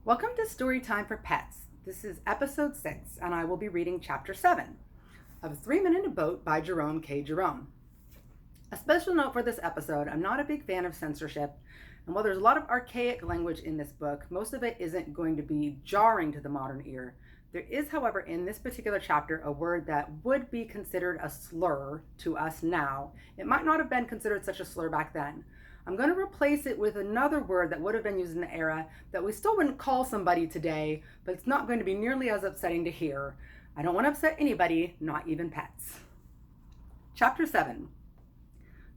Welcome to Storytime for Pets. This is episode 6, and I will be reading chapter 7 of 3 Men in a Boat by Jerome K Jerome. A special note for this episode, I'm not a big fan of censorship, and while there's a lot of archaic language in this book, most of it isn't going to be jarring to the modern ear. There is, however, in this particular chapter, a word that would be considered a slur to us now. It might not have been considered such a slur back then. I'm going to replace it with another word that would have been used in the era that we still wouldn't call somebody today, but it's not going to be nearly as upsetting to hear. I don't want to upset anybody, not even pets. Chapter 7.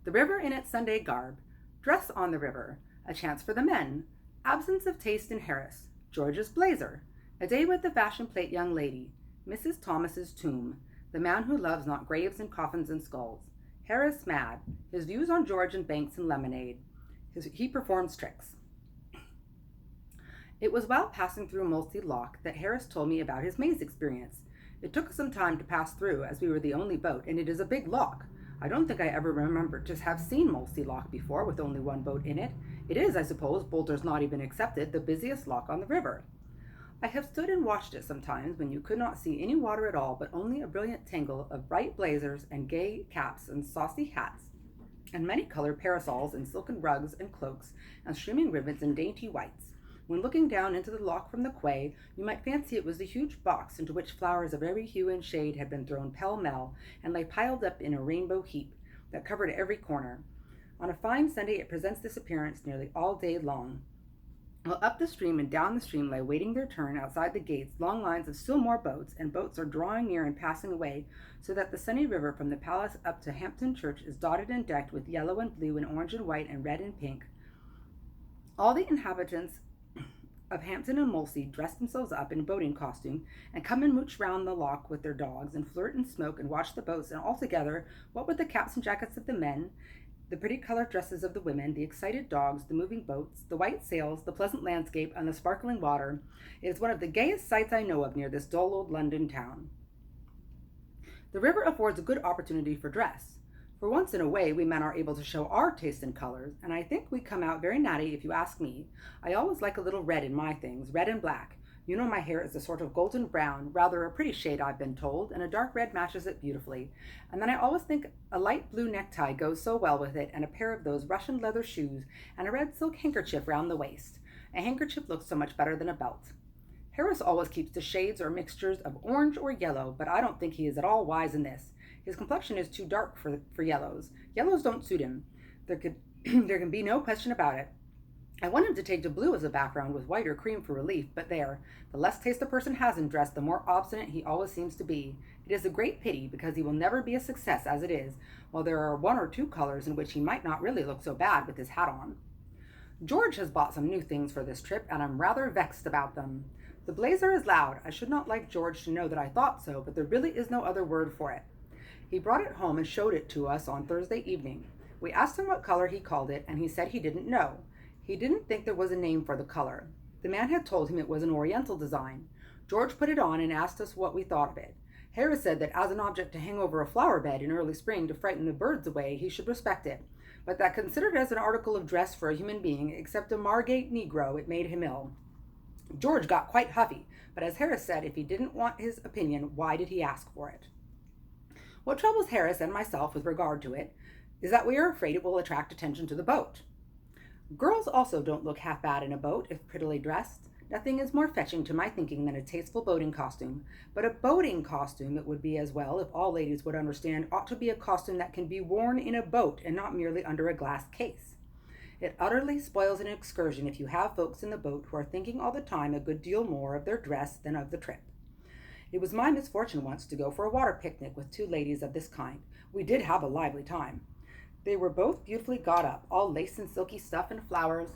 The river in its Sunday garb, dress on the river, a chance for the men, absence of taste in Harris, George's blazer, a day with the fashion plate young lady, Mrs. Thomas's tomb, the man who loves not graves and coffins and skulls, Harris mad, his views on George and Banks and lemonade. He performs tricks. It was while passing through Molesey Lock that Harris told me about his maze experience. It took some time to pass through, as we were the only boat, and it is a big lock. I don't think I ever remember to have seen Molesey Lock before with only one boat in it. It is, I suppose, Boulder's not even excepted, the busiest lock on the river. I have stood and watched it sometimes when you could not see any water at all, but only a brilliant tangle of bright blazers and gay caps and saucy hats, and many-colored parasols and silken rugs and cloaks and streaming ribbons and dainty whites. When looking down into the lock from the quay, you might fancy it was a huge box into which flowers of every hue and shade had been thrown pell-mell and lay piled up in a rainbow heap that covered every corner. On a fine Sunday it presents this appearance nearly all day long. While up the stream and down the stream lay waiting their turn outside the gates long lines of still more boats, and boats are drawing near and passing away, so that the sunny river from the palace up to Hampton Church is dotted and decked with yellow and blue and orange and white and red and pink. All the inhabitants of Hampton and Molesey dress themselves up in boating costume and come and mooch round the lock with their dogs and flirt and smoke and watch the boats, and altogether, what with the caps and jackets of the men, the pretty colored dresses of the women, the excited dogs, the moving boats, the white sails, the pleasant landscape, and the sparkling water, it is one of the gayest sights I know of near this dull old London town. The river affords a good opportunity for dress. For once in a way, we men are able to show our taste in colors, and I think we come out very natty if you ask me. I always like a little red in my things, red and black. You know my hair is a sort of golden brown, rather a pretty shade I've been told, and a dark red matches it beautifully. And then I always think a light blue necktie goes so well with it, and a pair of those Russian leather shoes, and a red silk handkerchief round the waist. A handkerchief looks so much better than a belt. Harris always keeps the shades or mixtures of orange or yellow, but I don't think he is at all wise in this. His complexion is too dark for yellows. Yellows don't suit him. There can be no question about it. I want him to take to blue as a background with white or cream for relief, but there, the less taste a person has in dress, the more obstinate he always seems to be. It is a great pity, because he will never be a success as it is, while there are one or two colors in which he might not really look so bad with his hat on. George has bought some new things for this trip, and I'm rather vexed about them. The blazer is loud. I should not like George to know that I thought so, but there really is no other word for it. He brought it home and showed it to us on Thursday evening. We asked him what color he called it, and he said he didn't know. He didn't think there was a name for the color. The man had told him it was an Oriental design. George put it on and asked us what we thought of it. Harris said that as an object to hang over a flower bed in early spring to frighten the birds away, he should respect it, but that considered as an article of dress for a human being, except a Margate Negro, it made him ill. George got quite huffy, but as Harris said, if he didn't want his opinion, why did he ask for it? What troubles Harris and myself with regard to it is that we are afraid it will attract attention to the boat. Girls also don't look half bad in a boat if prettily dressed. Nothing is more fetching to my thinking than a tasteful boating costume, but a boating costume, it would be as well if all ladies would understand, ought to be a costume that can be worn in a boat and not merely under a glass case. It utterly spoils an excursion if you have folks in the boat who are thinking all the time a good deal more of their dress than of the trip. It was my misfortune once to go for a water picnic with two ladies of this kind. We did have a lively time. They were both beautifully got up, all lace and silky stuff and flowers,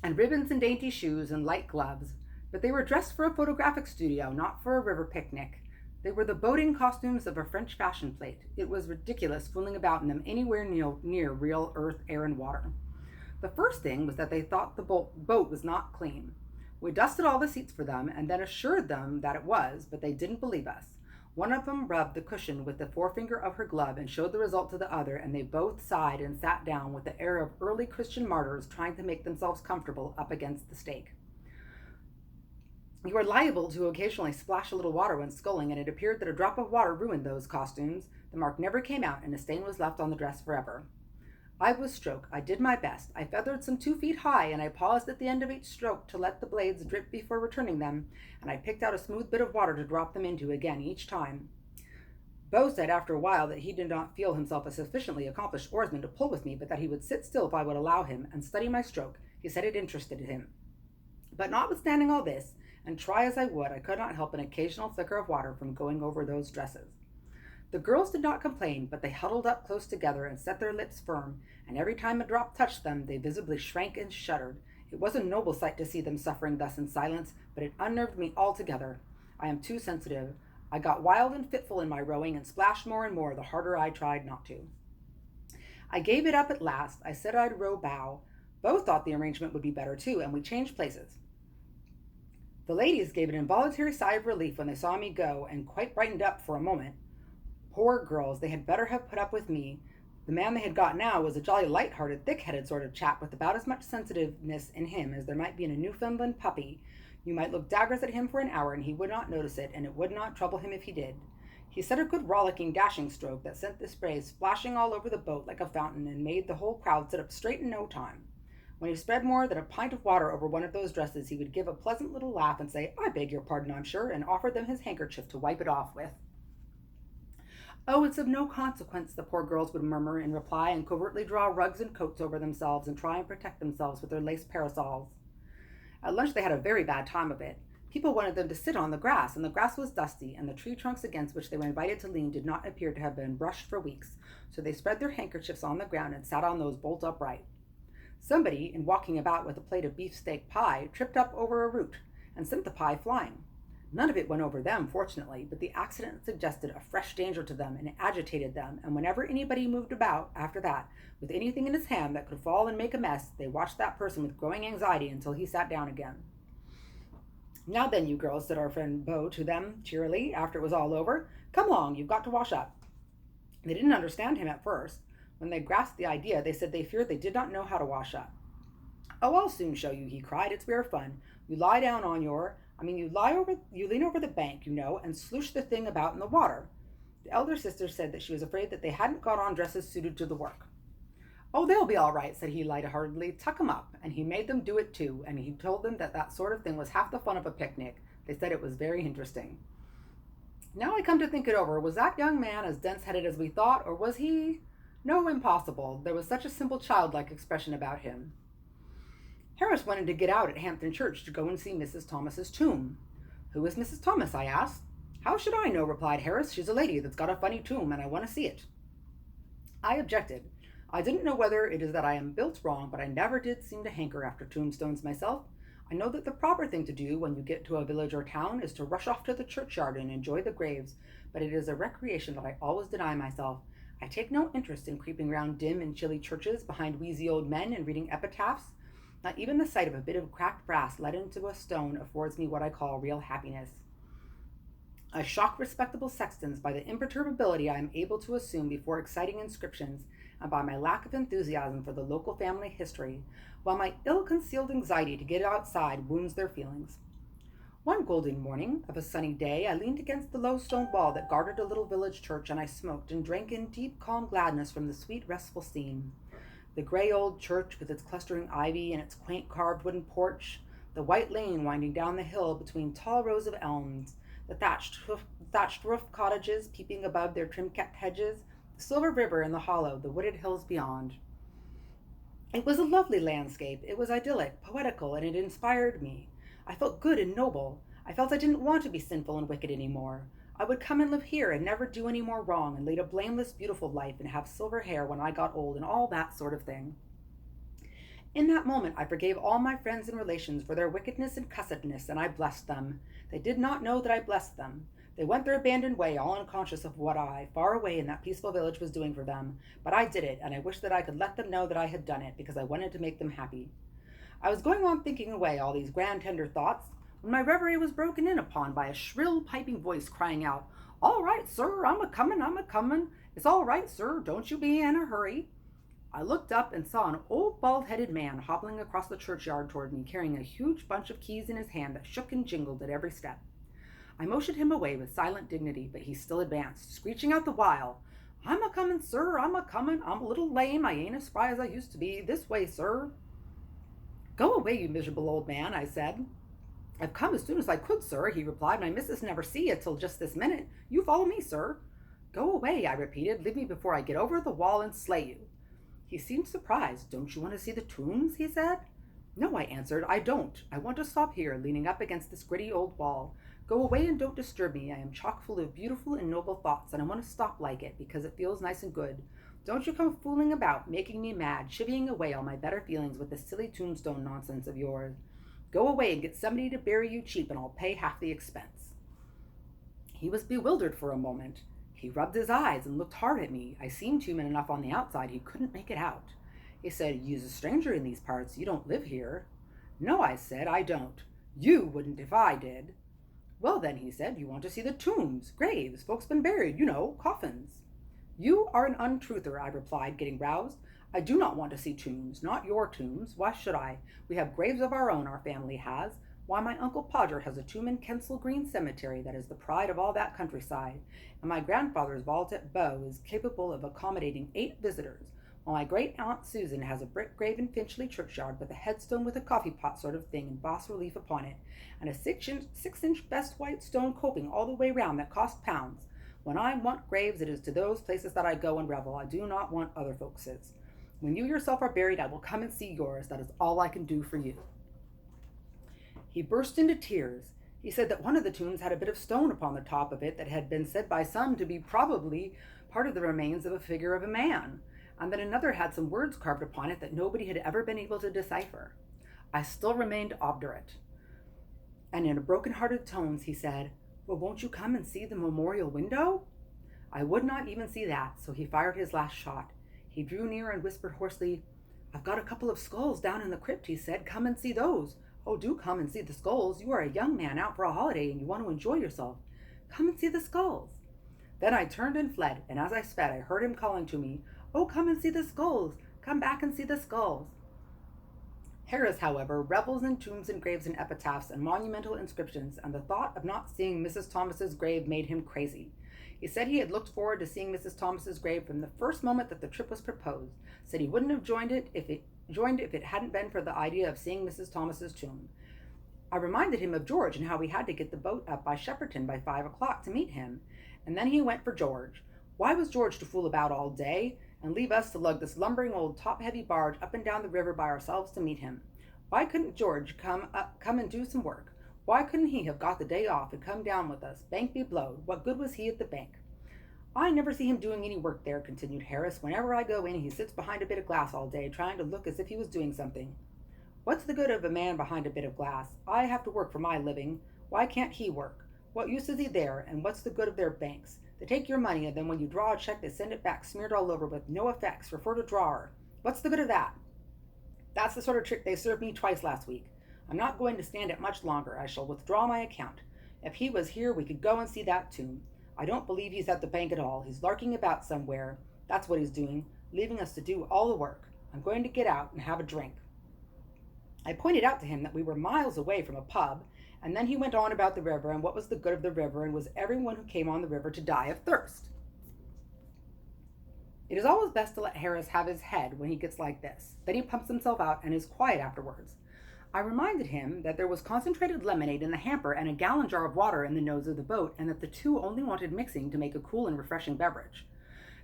and ribbons and dainty shoes and light gloves, but they were dressed for a photographic studio, not for a river picnic. They were the boating costumes of a French fashion plate. It was ridiculous fooling about in them anywhere near real earth, air, and water. The first thing was that they thought the boat was not clean. We dusted all the seats for them and then assured them that it was, but they didn't believe us. One of them rubbed the cushion with the forefinger of her glove and showed the result to the other, and they both sighed and sat down with the air of early Christian martyrs trying to make themselves comfortable up against the stake. You were liable to occasionally splash a little water when sculling, and it appeared that a drop of water ruined those costumes. The mark never came out, and a stain was left on the dress forever. I was stroke. I did my best. I feathered some 2 feet high, and I paused at the end of each stroke to let the blades drip before returning them, and I picked out a smooth bit of water to drop them into again each time. Beau said after a while that he did not feel himself a sufficiently accomplished oarsman to pull with me, but that he would sit still if I would allow him, and study my stroke. He said it interested him. But notwithstanding all this, and try as I would, I could not help an occasional flicker of water from going over those dresses. The girls did not complain, but they huddled up close together and set their lips firm, and every time a drop touched them, they visibly shrank and shuddered. It was a noble sight to see them suffering thus in silence, but it unnerved me altogether. I am too sensitive. I got wild and fitful in my rowing and splashed more and more the harder I tried not to. I gave it up at last. I said I'd row bow. Beau thought the arrangement would be better too, and we changed places. The ladies gave an involuntary sigh of relief when they saw me go, and quite brightened up for a moment. Poor girls, they had better have put up with me. The man they had got now was a jolly light-hearted, thick-headed sort of chap with about as much sensitiveness in him as there might be in a Newfoundland puppy. You might look daggers at him for an hour, and he would not notice it, and it would not trouble him if he did. He set a good rollicking, dashing stroke that sent the spray splashing all over the boat like a fountain, and made the whole crowd sit up straight in no time. When he spread more than a pint of water over one of those dresses, he would give a pleasant little laugh and say, "I beg your pardon, I'm sure," and offer them his handkerchief to wipe it off with. "Oh, it's of no consequence," the poor girls would murmur in reply, and covertly draw rugs and coats over themselves and try and protect themselves with their lace parasols. At lunch they had a very bad time of it. People wanted them to sit on the grass, and the grass was dusty, and the tree trunks against which they were invited to lean did not appear to have been brushed for weeks, so they spread their handkerchiefs on the ground and sat on those bolt upright. Somebody, in walking about with a plate of beefsteak pie, tripped up over a root and sent the pie flying. None of it went over them, fortunately, but the accident suggested a fresh danger to them and agitated them, and whenever anybody moved about after that with anything in his hand that could fall and make a mess, they watched that person with growing anxiety until he sat down again. "Now then, you girls," said our friend Beau to them cheerily after it was all over, "come along, you've got to wash up." They didn't understand him at first. When they grasped the idea, they said they feared they did not know how to wash up. "Oh, I'll soon show you," he cried. "It's rare fun. You lie down on you lean over the bank, and sloosh the thing about in the water." The elder sister said that she was afraid that they hadn't got on dresses suited to the work. "Oh, they'll be all right," said he light-heartedly. "Tuck 'em up." And he made them do it too, and he told them that that sort of thing was half the fun of a picnic. They said it was very interesting. Now I come to think it over, was that young man as dense-headed as we thought, or was he? No, impossible. There was such a simple childlike expression about him. Harris wanted to get out at Hampton Church to go and see Mrs. Thomas's tomb. "Who is Mrs. Thomas?" I asked. "How should I know?" replied Harris. "She's a lady that's got a funny tomb, and I want to see it." I objected. I didn't know whether it is that I am built wrong, but I never did seem to hanker after tombstones myself. I know that the proper thing to do when you get to a village or town is to rush off to the churchyard and enjoy the graves, but it is a recreation that I always deny myself. I take no interest in creeping round dim and chilly churches behind wheezy old men and reading epitaphs. Not even the sight of a bit of cracked brass let into a stone affords me what I call real happiness. I shock respectable sextons by the imperturbability I am able to assume before exciting inscriptions, and by my lack of enthusiasm for the local family history, while my ill-concealed anxiety to get outside wounds their feelings. One golden morning of a sunny day, I leaned against the low stone wall that guarded a little village church, and I smoked and drank in deep, calm gladness from the sweet, restful scene. The gray old church with its clustering ivy and its quaint carved wooden porch, the white lane winding down the hill between tall rows of elms, the thatched roof cottages peeping above their trim-kept hedges, the silver river in the hollow, the wooded hills beyond. It was a lovely landscape. It was idyllic, poetical, and it inspired me. I felt good and noble. I felt I didn't want to be sinful and wicked any more. I would come and live here and never do any more wrong and lead a blameless, beautiful life and have silver hair when I got old and all that sort of thing. In that moment, I forgave all my friends and relations for their wickedness and cussedness, and I blessed them. They did not know that I blessed them. They went their abandoned way, all unconscious of what I, far away in that peaceful village, was doing for them. But I did it, and I wish that I could let them know that I had done it, because I wanted to make them happy. I was going on thinking away all these grand, tender thoughts, when my reverie was broken in upon by a shrill, piping voice crying out, "All right, sir, I'm a-comin'. It's all right, sir, don't you be in a hurry." I looked up and saw an old bald-headed man hobbling across the churchyard toward me, carrying a huge bunch of keys in his hand that shook and jingled at every step. I motioned him away with silent dignity, but he still advanced, screeching out the while, "I'm a-comin', sir, I'm a-comin'. I'm a little lame. I ain't as spry as I used to be. This way, sir." "Go away, you miserable old man," I said. "I've come as soon as I could, sir," he replied. "My missus never see you till just this minute. You follow me, sir." "Go away," I repeated. "Leave me before I get over the wall and slay you." He seemed surprised. "Don't you want to see the tombs?" he said. "No," I answered, "I don't. I want to stop here, leaning up against this gritty old wall. Go away and don't disturb me. I am chock full of beautiful and noble thoughts, and I want to stop like it because it feels nice and good. Don't you come fooling about, making me mad, chivying away all my better feelings with this silly tombstone nonsense of yours. Go away and get somebody to bury you cheap, and I'll pay half the expense." He was bewildered for a moment. He rubbed his eyes and looked hard at me. I seemed human enough on the outside, he couldn't make it out. He said, "You's a stranger in these parts. You don't live here." "No," I said, "I don't. You wouldn't if I did." "Well then," he said, "you want to see the tombs, graves, folks been buried, coffins." "You are an untruther," I replied, getting roused. "I do not want to see tombs, not your tombs. Why should I? We have graves of our own, our family has. Why, my Uncle Podger has a tomb in Kensal Green Cemetery that is the pride of all that countryside, and my grandfather's vault at Bow is capable of accommodating 8 visitors, while my great-aunt Susan has a brick grave in Finchley churchyard with a headstone with a coffee-pot sort of thing in bas-relief upon it, and a 6-inch best white stone coping all the way round that costs pounds. When I want graves, it is to those places that I go and revel. I do not want other folks's. When you yourself are buried, I will come and see yours. That is all I can do for you." He burst into tears. He said that one of the tombs had a bit of stone upon the top of it that had been said by some to be probably part of the remains of a figure of a man, and that another had some words carved upon it that nobody had ever been able to decipher. I still remained obdurate, and in broken-hearted tones he said, "Well, won't you come and see the memorial window?" I would not even see that, so he fired his last shot. He drew near and whispered hoarsely, "I've got a couple of skulls down in the crypt," he said. "Come and see those. Oh, do come and see the skulls. You are a young man out for a holiday and you want to enjoy yourself. Come and see the skulls." Then I turned and fled, and as I sped, I heard him calling to me, "Oh, come and see the skulls. Come back and see the skulls." Harris, however, revels in tombs and graves and epitaphs and monumental inscriptions, and the thought of not seeing Mrs. Thomas's grave made him crazy. He said he had looked forward to seeing Mrs. Thomas's grave from the first moment that the trip was proposed, said he wouldn't have joined if it hadn't been for the idea of seeing Mrs. Thomas's tomb. I reminded him of George and how we had to get the boat up by Shepperton by 5 o'clock to meet him, and then he went for George. Why was George to fool about all day and leave us to lug this lumbering old top-heavy barge up and down the river by ourselves to meet him? Why couldn't George come and do some work? Why couldn't he have got the day off and come down with us? Bank be blowed. What good was he at the bank? "I never see him doing any work there," continued Harris. "Whenever I go in, he sits behind a bit of glass all day, trying to look as if he was doing something. What's the good of a man behind a bit of glass? I have to work for my living. Why can't he work? What use is he there, and what's the good of their banks? They take your money, and then when you draw a check, they send it back smeared all over with no effects, refer to drawer. What's the good of that? That's the sort of trick they served me twice last week. I'm not going to stand it much longer. I shall withdraw my account. If he was here, we could go and see that tomb. I don't believe he's at the bank at all. He's larking about somewhere. That's what he's doing, leaving us to do all the work. I'm going to get out and have a drink." I pointed out to him that we were miles away from a pub, and then he went on about the river and what was the good of the river, and was everyone who came on the river to die of thirst. It is always best to let Harris have his head when he gets like this. Then he pumps himself out and is quiet afterwards. I reminded him that there was concentrated lemonade in the hamper and a gallon jar of water in the nose of the boat, and that the two only wanted mixing to make a cool and refreshing beverage.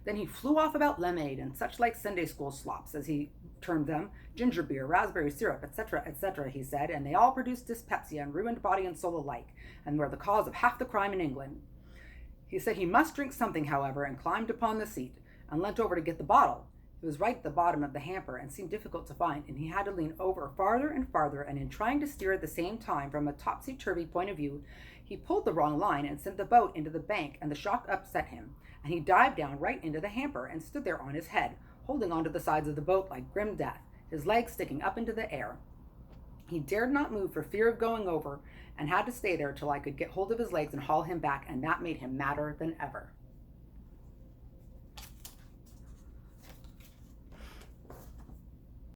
Then he flew off about lemonade and such like Sunday school slops, as he termed them, ginger beer, raspberry syrup, etc., he said, and they all produced dyspepsia and ruined body and soul alike, and were the cause of half the crime in England. He said he must drink something, however, and climbed upon the seat, and leant over to get the bottle. It was right at the bottom of the hamper and seemed difficult to find, and he had to lean over farther and farther, and in trying to steer at the same time from a topsy-turvy point of view, he pulled the wrong line and sent the boat into the bank, and the shock upset him, and he dived down right into the hamper and stood there on his head, holding onto the sides of the boat like grim death, his legs sticking up into the air. He dared not move for fear of going over, and had to stay there till I could get hold of his legs and haul him back, and that made him madder than ever.